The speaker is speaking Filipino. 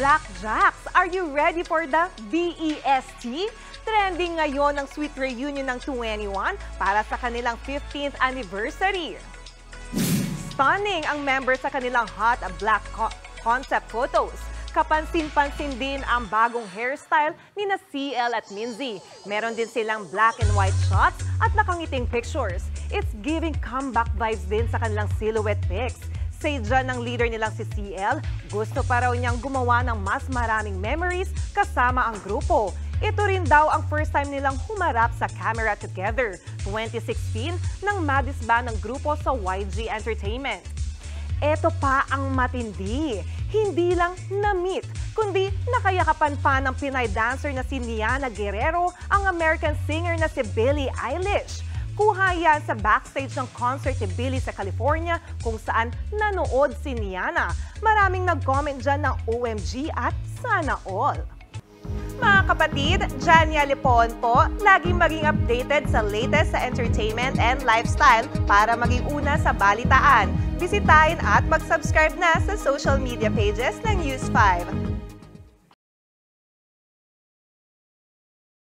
Blackjacks, are you ready for the BEST? Trending ngayon ang sweet reunion ng 2NE1 para sa kanilang 15th anniversary. Stunning ang member sa kanilang hot black concept photos. Kapansin-pansin din ang bagong hairstyle ni na CL at Minzy. Meron din silang black and white shots at nakangiting pictures. It's giving comeback vibes din sa kanilang silhouette pics. Say dyan ng leader nilang si CL, gusto pa raw niyang gumawa ng mas maraming memories kasama ang grupo. Ito rin daw ang first time nilang humarap sa camera together, 2016, nang madisband ng grupo sa YG Entertainment. Ito pa ang matindi. Hindi lang na-meet, kundi nakayakapan pa ng Pinay dancer na si Niana Guerrero ang American singer na si Billie Eilish. Kuha yan sa backstage ng concert ni Billie sa California kung saan nanood si Niana. Maraming nag-comment dyan ng OMG at sana all. Mga kapatid, Jania Lipon po, laging maging updated sa latest sa entertainment and lifestyle para maging una sa balitaan. Bisitahin at mag-subscribe na sa social media pages ng News 5.